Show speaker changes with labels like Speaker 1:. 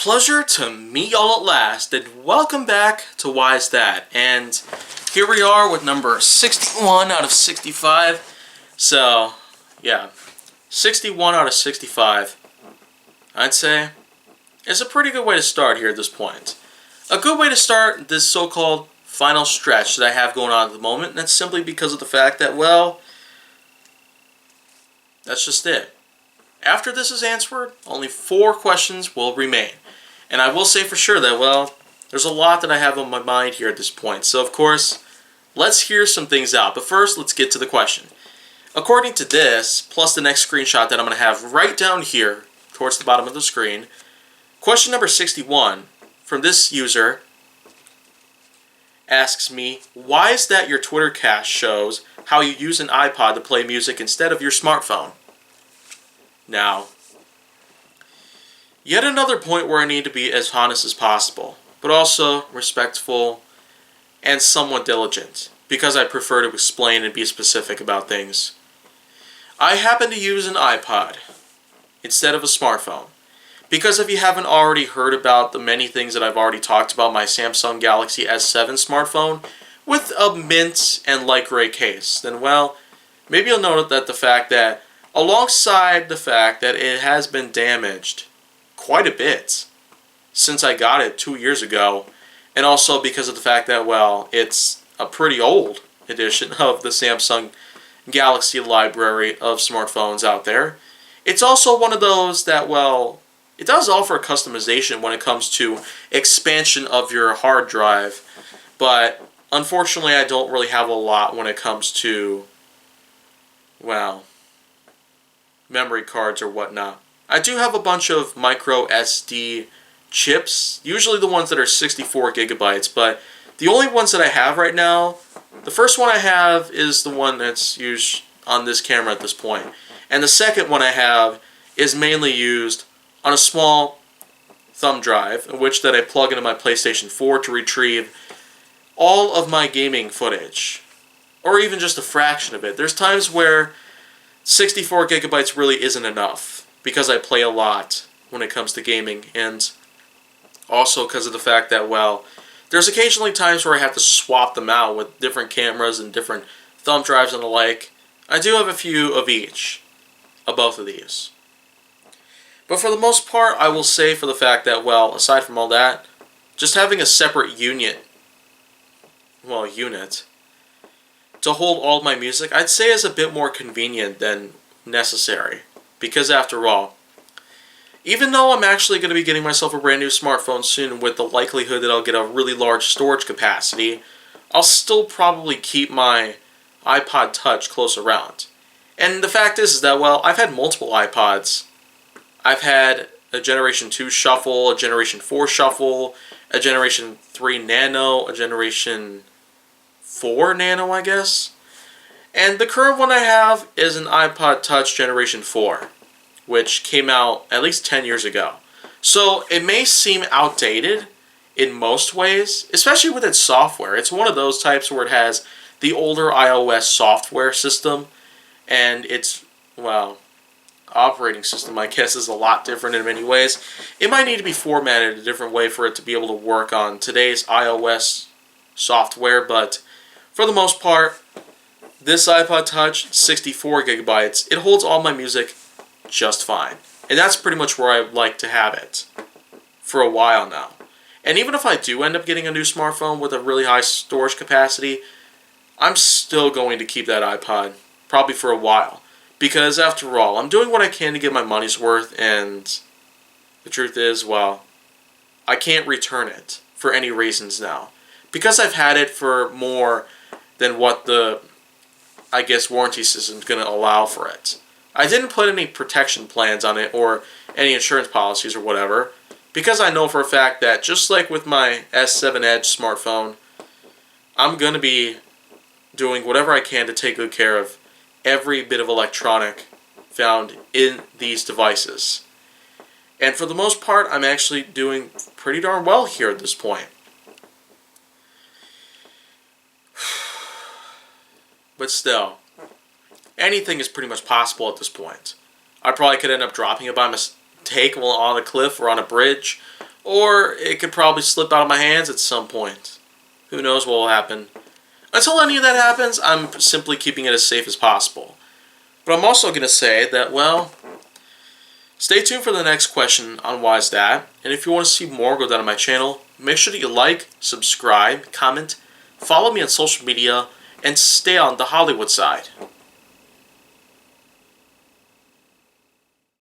Speaker 1: pleasure to meet y'all at last, and welcome back to Why Is That? And here we are with number 61 out of 65. So, yeah, 61 out of 65, I'd say, is a pretty good way to start here at this point. A good way to start this so-called final stretch that I have going on at the moment, and that's simply because of the fact that, well, that's just it. After this is answered, only 4 questions will remain. And I will say for sure that, well, there's a lot that I have on my mind here at this point. So, of course, let's hear some things out. But first, let's get to the question. According to this, plus the next screenshot that I'm going to have right down here, towards the bottom of the screen, question number 61 from this user asks me, why is that your Twitter cache shows how you use an iPod to play music instead of your smartphone? Now, yet another point where I need to be as honest as possible, but also respectful and somewhat diligent, because I prefer to explain and be specific about things. I happen to use an iPod instead of a smartphone, because if you haven't already heard about the many things that I've already talked about my Samsung Galaxy S7 smartphone with a mint and light gray case, then well, maybe you'll note that the fact that alongside the fact that it has been damaged quite a bit since I got it 2 years ago, and also because of the fact that, well, it's a pretty old edition of the Samsung Galaxy library of smartphones out there. It's also one of those that, well, it does offer customization when it comes to expansion of your hard drive, but unfortunately I don't really have a lot when it comes to, well, memory cards or whatnot. I do have a bunch of micro SD chips, usually the ones that are 64 gigabytes, but the only ones that I have right now, the first one I have is the one that's used on this camera at this point, and the second one I have is mainly used on a small thumb drive, in which that I plug into my PlayStation 4 to retrieve all of my gaming footage, or even just a fraction of it. There's times where 64 gigabytes really isn't enough, because I play a lot when it comes to gaming, and also because of the fact that, well, there's occasionally times where I have to swap them out with different cameras and different thumb drives and the like. I do have a few of each, of both of these. But for the most part, I will say for the fact that, well, aside from all that, just having a separate unit to hold all of my music, I'd say is a bit more convenient than necessary. Because after all, even though I'm actually going to be getting myself a brand new smartphone soon with the likelihood that I'll get a really large storage capacity, I'll still probably keep my iPod Touch close around. And the fact is that, well, I've had multiple iPods. I've had a Generation 2 Shuffle, a Generation 4 Shuffle, a Generation 3 Nano, a Generation 4 Nano, I guess. And the current one I have is an iPod Touch Generation 4, which came out at least 10 years ago. So it may seem outdated in most ways, especially with its software. It's one of those types where it has the older iOS software system, and its, well, operating system, I guess, is a lot different in many ways. It might need to be formatted a different way for it to be able to work on today's iOS software, but for the most part, this iPod Touch, 64 gigabytes, it holds all my music just fine. And that's pretty much where I like to have it for a while now. And even if I do end up getting a new smartphone with a really high storage capacity, I'm still going to keep that iPod, probably for a while. Because after all, I'm doing what I can to get my money's worth, and the truth is, well, I can't return it for any reasons now. Because I've had it for more than what the, I guess, warranty system is going to allow for it. I didn't put any protection plans on it or any insurance policies or whatever, because I know for a fact that just like with my S7 Edge smartphone, I'm going to be doing whatever I can to take good care of every bit of electronic found in these devices. And for the most part, I'm actually doing pretty darn well here at this point. But still, anything is pretty much possible at this point. I probably could end up dropping it by mistake while on a cliff or on a bridge, or it could probably slip out of my hands at some point. Who knows what will happen. Until any of that happens, I'm simply keeping it as safe as possible. But I'm also going to say that, well, stay tuned for the next question on Why Is That? And if you want to see more, go down to my channel. Make sure that you like, subscribe, comment, follow me on social media, and stay on the Hollywood side.